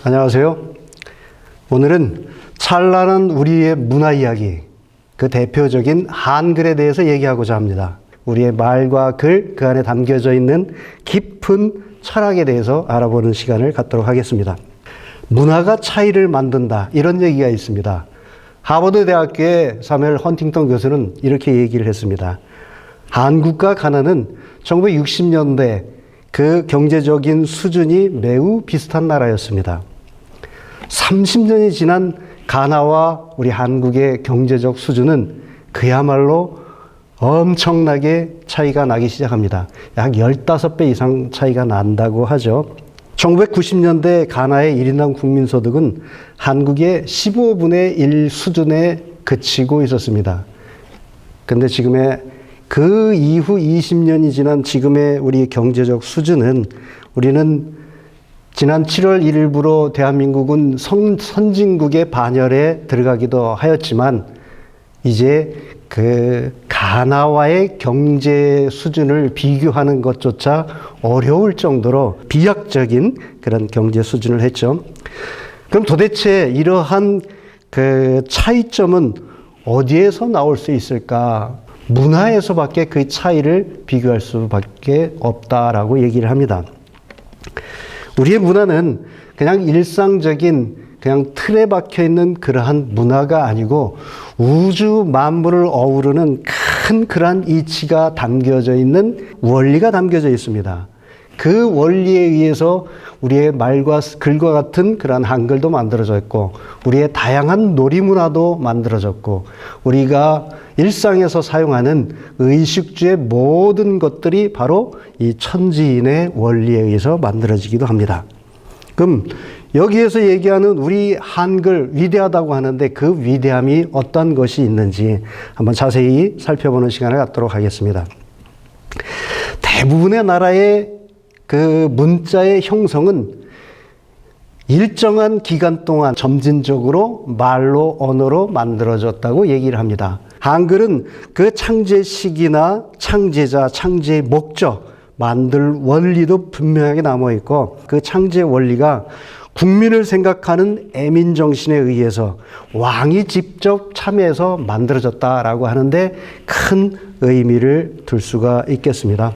안녕하세요. 오늘은 찬란한 우리의 문화 이야기, 그 대표적인 한글에 대해서 얘기하고자 합니다. 우리의 말과 글, 그 안에 담겨져 있는 깊은 철학에 대해서 알아보는 시간을 갖도록 하겠습니다. 문화가 차이를 만든다, 이런 얘기가 있습니다. 하버드 대학교의 사무엘 헌팅턴 교수는 이렇게 얘기를 했습니다. 한국과 가나는 1960년대 그 경제적인 수준이 매우 비슷한 나라였습니다. 30년이 지난 가나와 우리 한국의 경제적 수준은 그야말로 엄청나게 차이가 나기 시작합니다. 약 15배 이상 차이가 난다고 하죠. 1990년대 가나의 1인당 국민소득은 한국의 15분의 1 수준에 그치고 있었습니다. 근데 지금의 그 이후 20년이 지난 지금의 우리 경제적 수준은, 우리는 지난 7월 1일부로 대한민국은 선진국의 반열에 들어가기도 하였지만, 이제 그 가나와의 경제 수준을 비교하는 것조차 어려울 정도로 비약적인 그런 경제 수준을 했죠. 그럼 도대체 이러한 그 차이점은 어디에서 나올 수 있을까? 문화에서밖에 그 차이를 비교할 수밖에 없다라고 얘기를 합니다. 우리의 문화는 그냥 일상적인 그냥 틀에 박혀 있는 그러한 문화가 아니고 우주 만물을 어우르는 큰 그러한 이치가 담겨져 있는 원리가 담겨져 있습니다. 그 원리에 의해서 우리의 말과 글과 같은 그러한 한글도 만들어졌고, 우리의 다양한 놀이문화도 만들어졌고, 우리가 일상에서 사용하는 의식주의 모든 것들이 바로 이 천지인의 원리에 의해서 만들어지기도 합니다. 그럼 여기에서 얘기하는 우리 한글 위대하다고 하는데 그 위대함이 어떤 것이 있는지 한번 자세히 살펴보는 시간을 갖도록 하겠습니다. 대부분의 나라의 그 문자의 형성은 일정한 기간 동안 점진적으로 말로, 언어로 만들어졌다고 얘기를 합니다. 한글은 그 창제 시기나 창제자, 창제의 목적, 만들 원리도 분명하게 남아있고, 그 창제 원리가 국민을 생각하는 애민정신에 의해서 왕이 직접 참여해서 만들어졌다라고 하는데 큰 의미를 둘 수가 있겠습니다.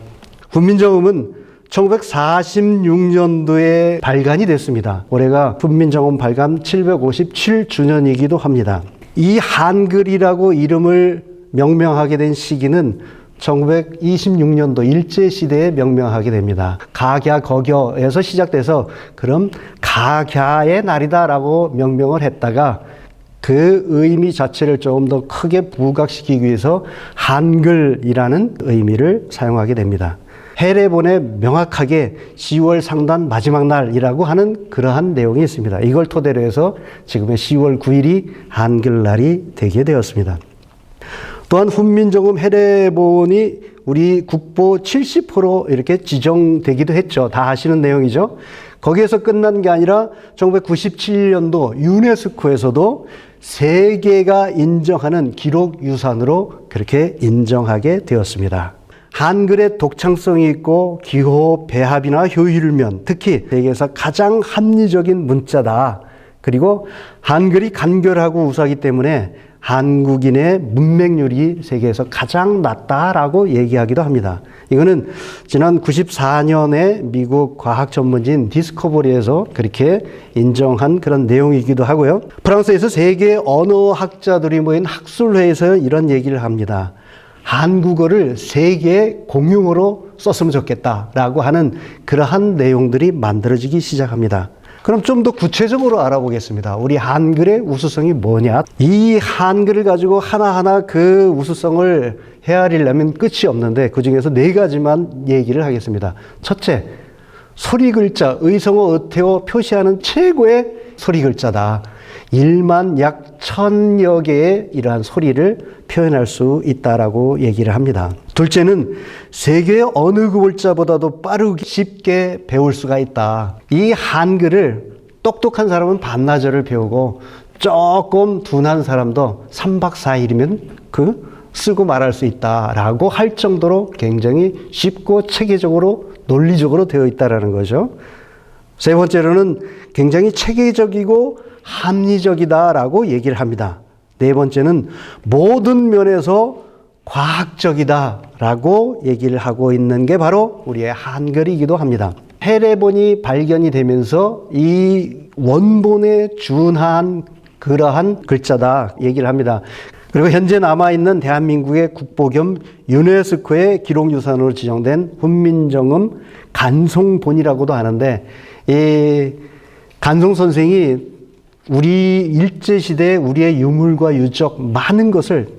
훈민정음은 1946년도에 발간이 됐습니다. 올해가 훈민정음 발간 757주년이기도 합니다. 이 한글이라고 이름을 명명하게 된 시기는 1926년도 일제시대에 명명하게 됩니다. 가갸 거겨에서 시작돼서 그럼 가갸의 날이다라고 명명을 했다가 그 의미 자체를 조금 더 크게 부각시키기 위해서 한글이라는 의미를 사용하게 됩니다. 해례본에 명확하게 10월 상단 마지막 날이라고 하는 그러한 내용이 있습니다. 이걸 토대로 해서 지금의 10월 9일이 한글날이 되게 되었습니다. 또한 훈민정음 해례본이 우리 국보 70호로 이렇게 지정되기도 했죠. 다 아시는 내용이죠. 거기에서 끝난 게 아니라 1997년도 유네스코에서도 세계가 인정하는 기록유산으로 그렇게 인정하게 되었습니다. 한글의 독창성이 있고 기호, 배합이나 효율면, 특히 세계에서 가장 합리적인 문자다. 그리고 한글이 간결하고 우수하기 때문에 한국인의 문맹률이 세계에서 가장 낮다라고 얘기하기도 합니다. 이거는 지난 94년에 미국 과학 전문지인 디스커버리에서 그렇게 인정한 그런 내용이기도 하고요. 프랑스에서 세계 언어학자들이 모인 학술회에서 이런 얘기를 합니다. 한국어를 세계의 공용어로 썼으면 좋겠다라고 하는 그러한 내용들이 만들어지기 시작합니다. 그럼 좀 더 구체적으로 알아보겠습니다. 우리 한글의 우수성이 뭐냐? 이 한글을 가지고 하나하나 그 우수성을 헤아리려면 끝이 없는데 그 중에서 4가지만 얘기를 하겠습니다. 첫째, 소리 글자, 의성어, 의태어 표시하는 최고의 소리 글자다. 1만 약 1000여 개의 이러한 소리를 표현할 수 있다라고 얘기를 합니다. 둘째는 세계의 어느 그 글자보다도 빠르게 쉽게 배울 수가 있다. 이 한글을 똑똑한 사람은 반나절을 배우고 조금 둔한 사람도 3박 4일이면 쓰고 말할 수 있다라고 할 정도로 굉장히 쉽고 체계적으로 논리적으로 되어 있다라는 거죠. 세 번째로는 굉장히 체계적이고 합리적이다라고 얘기를 합니다. 네 번째는 모든 면에서 과학적이다라고 얘기를 하고 있는 게 바로 우리의 한글이기도 합니다. 해례본이 발견이 되면서 이 원본에 준한 그러한 글자다 얘기를 합니다. 그리고 현재 남아있는 대한민국의 국보 겸 유네스코의 기록유산으로 지정된 훈민정음 간송본이라고도 하는데, 이 간송 선생이 우리 일제시대에 우리의 유물과 유적 많은 것을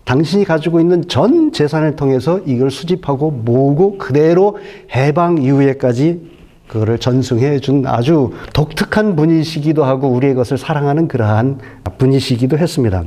당신이 가지고 있는 전 재산을 통해서 이걸 수집하고 모으고 그대로 해방 이후에까지 그거를 전승해 준 아주 독특한 분이시기도 하고 우리의 것을 사랑하는 그러한 분이시기도 했습니다.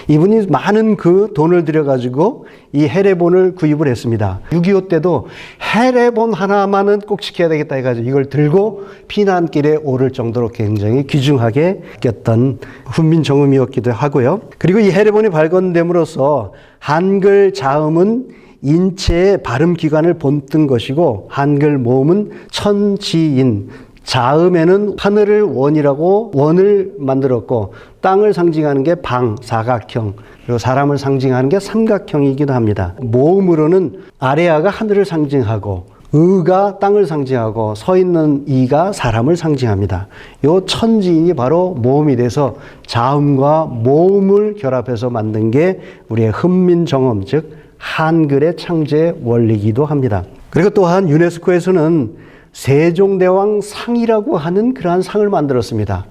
이분이 많은 그 돈을 들여가지고 이 해례본을 구입을 했습니다. 6.25 때도 해례본 하나만은 꼭 지켜야 되겠다 해가지고 이걸 들고 피난길에 오를 정도로 굉장히 귀중하게 꼈던 훈민정음이었기도 하고요. 그리고 이 해례본이 발견됨으로써 한글 자음은 인체의 발음기관을 본뜬 것이고 한글 모음은 천지인, 자음에는 하늘을 원이라고 원을 만들었고 땅을 상징하는 게 방, 사각형, 그리고 사람을 상징하는 게 삼각형이기도 합니다. 모음으로는 아래아가 하늘을 상징하고 의가 땅을 상징하고 서 있는 이가 사람을 상징합니다. 요 천지인이 바로 모음이 돼서 자음과 모음을 결합해서 만든 게 우리의 훈민정음, 즉 한글의 창제 원리이기도 합니다. 그리고 또한 유네스코에서는 세종대왕 상이라고 하는 그러한 상을 만들었습니다.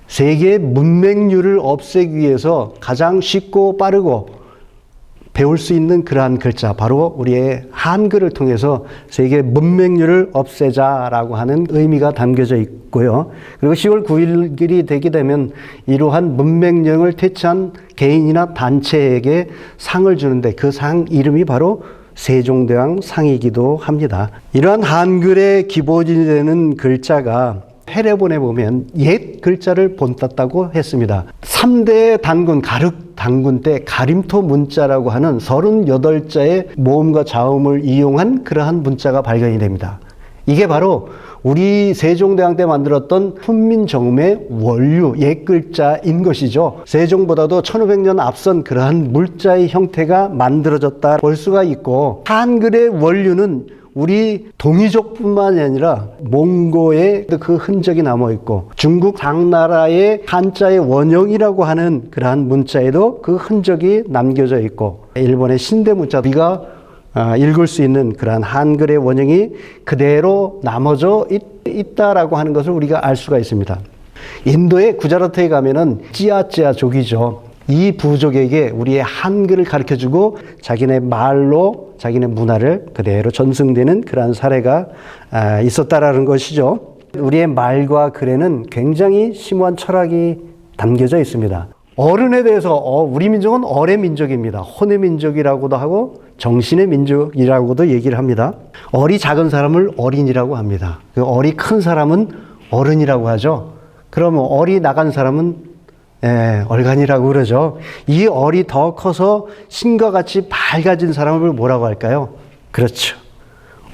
세계의 문맹률을 없애기 위해서 가장 쉽고 빠르고 배울 수 있는 그러한 글자, 바로 우리의 한글을 통해서 세계 문맹률을 없애자라고 하는 의미가 담겨져 있고요. 그리고 10월 9일이 되게 되면 이러한 문맹령을 퇴치한 개인이나 단체에게 상을 주는데 그 상 이름이 바로 세종대왕 상이기도 합니다. 이러한 한글의 기본이 되는 글자가 해례본에 보면 옛 글자를 본땄다고 했습니다. 3대 단군, 가륵 단군 때 가림토 문자라고 하는 38자의 모음과 자음을 이용한 그러한 문자가 발견이 됩니다. 이게 바로 우리 세종대왕 때 만들었던 훈민정음의 원류, 옛글자인 것이죠. 세종보다도 1500년 앞선 그러한 물자의 형태가 만들어졌다 볼 수가 있고, 한글의 원류는 우리 동이족뿐만 아니라 몽고의 그 흔적이 남아있고 중국 당나라의 한자의 원형이라고 하는 그러한 문자에도 그 흔적이 남겨져 있고, 일본의 신대 문자 우리가 읽을 수 있는 그러한 한글의 원형이 그대로 남아져 있다라고 하는 것을 우리가 알 수가 있습니다. 인도의 구자라트에 가면은 찌아찌아족이죠. 이 부족에게 우리의 한글을 가르쳐주고 자기네 말로 자기네 문화를 그대로 전승되는 그러한 사례가 있었다라는 것이죠. 우리의 말과 글에는 굉장히 심오한 철학이 담겨져 있습니다. 어른에 대해서 우리 민족은 어의 민족입니다. 혼의 민족이라고도 하고 정신의 민족이라고도 얘기를 합니다. 어리 작은 사람을 어린이라고 합니다. 그 어리 큰 사람은 어른이라고 하죠. 그러면 어리 나간 사람은 얼간이라고 그러죠. 이 얼이 더 커서 신과 같이 밝아진 사람을 뭐라고 할까요? 그렇죠.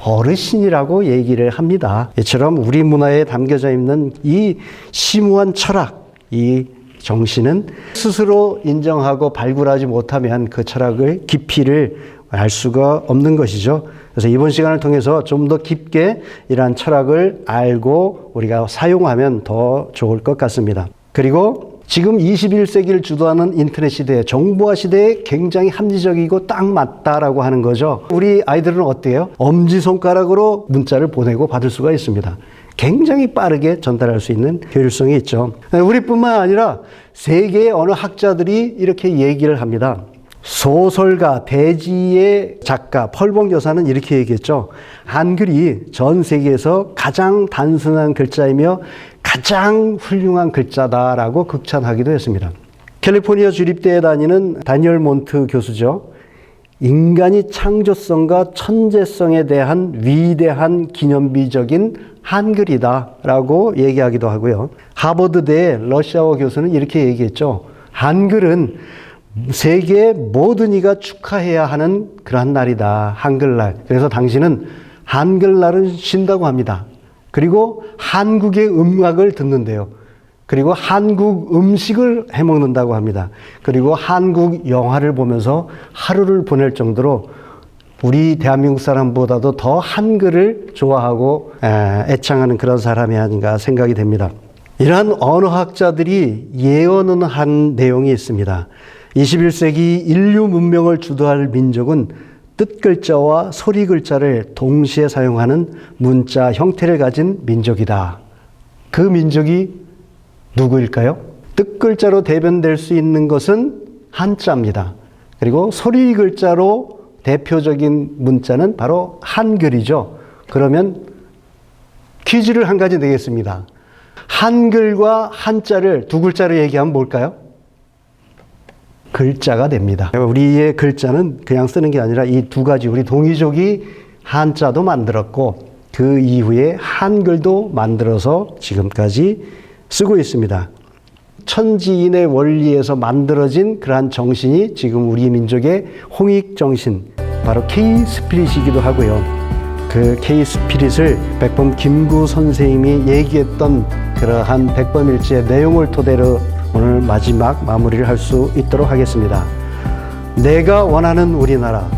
어르신이라고 얘기를 합니다. 이처럼 우리 문화에 담겨져 있는 이 심오한 철학, 이 정신은 스스로 인정하고 발굴하지 못하면 그 철학의 깊이를 알 수가 없는 것이죠. 그래서 이번 시간을 통해서 좀 더 깊게 이러한 철학을 알고 우리가 사용하면 더 좋을 것 같습니다. 그리고 지금 21세기를 주도하는 인터넷 시대, 정보화 시대에 굉장히 합리적이고 딱 맞다라고 하는 거죠. 우리 아이들은 어때요? 엄지손가락으로 문자를 보내고 받을 수가 있습니다. 굉장히 빠르게 전달할 수 있는 효율성이 있죠. 우리뿐만 아니라 세계의 어느 학자들이 이렇게 얘기를 합니다. 소설가, 대지의 작가 펄봉 여사는 이렇게 얘기했죠. 한글이 전 세계에서 가장 단순한 글자이며 가장 훌륭한 글자다라고 극찬하기도 했습니다. 캘리포니아 주립대에 다니는 다니엘 몬트 교수죠. 인간이 창조성과 천재성에 대한 위대한 기념비적인 한글이다라고 얘기하기도 하고요. 하버드대 러시아어 교수는 이렇게 얘기했죠. 한글은 세계의 모든 이가 축하해야 하는 그러한 날이다. 한글날. 그래서 당신은 한글날을 쉰다고 합니다. 그리고 한국의 음악을 듣는데요. 그리고 한국 음식을 해먹는다고 합니다. 그리고 한국 영화를 보면서 하루를 보낼 정도로 우리 대한민국 사람보다도 더 한글을 좋아하고 애창하는 그런 사람이 아닌가 생각이 됩니다. 이러한 언어학자들이 예언을 한 내용이 있습니다. 21세기 인류 문명을 주도할 민족은 뜻글자와 소리글자를 동시에 사용하는 문자 형태를 가진 민족이다. 그 민족이 누구일까요? 뜻글자로 대변될 수 있는 것은 한자입니다. 그리고 소리글자로 대표적인 문자는 바로 한글이죠. 그러면 퀴즈를 한 가지 내겠습니다. 한글과 한자를 두 글자로 얘기하면 뭘까요? 글자가 됩니다. 우리의 글자는 그냥 쓰는 게 아니라 이 두 가지, 우리 동이족이 한자도 만들었고 그 이후에 한글도 만들어서 지금까지 쓰고 있습니다. 천지인의 원리에서 만들어진 그러한 정신이 지금 우리 민족의 홍익정신, 바로 K-스피릿이기도 하고요. 그 K-스피릿을 백범 김구 선생님이 얘기했던 그러한 백범일지의 내용을 토대로 오늘 마지막 마무리를 할 수 있도록 하겠습니다. 내가 원하는 우리나라,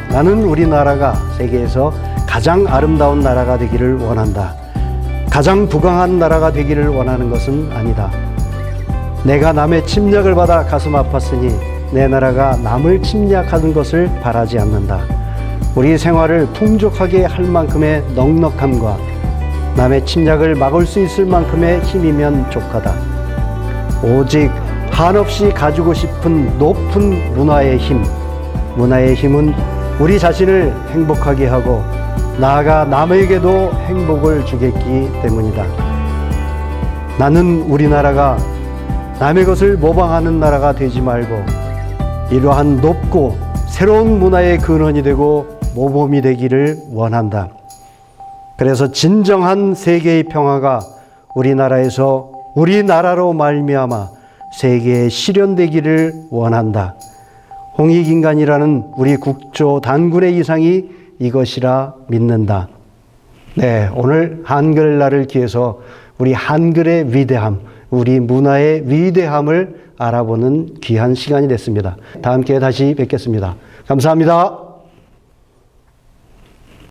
나는 우리나라가 세계에서 가장 아름다운 나라가 되기를 원한다. 가장 부강한 나라가 되기를 원하는 것은 아니다. 내가 남의 침략을 받아 가슴 아팠으니 내 나라가 남을 침략하는 것을 바라지 않는다. 우리 생활을 풍족하게 할 만큼의 넉넉함과 남의 침략을 막을 수 있을 만큼의 힘이면 족하다. 오직 한없이 가지고 싶은 높은 문화의 힘, 문화의 힘은 우리 자신을 행복하게 하고 나아가 남에게도 행복을 주겠기 때문이다. 나는 우리나라가 남의 것을 모방하는 나라가 되지 말고 이러한 높고 새로운 문화의 근원이 되고 모범이 되기를 원한다. 그래서 진정한 세계의 평화가 우리나라에서 우리나라로 말미암아 세계에 실현되기를 원한다. 홍익인간이라는 우리 국조 단군의 이상이 이것이라 믿는다. 네, 오늘 한글날을 기해서 우리 한글의 위대함, 우리 문화의 위대함을 알아보는 귀한 시간이 됐습니다. 다음 기회에 다시 뵙겠습니다. 감사합니다.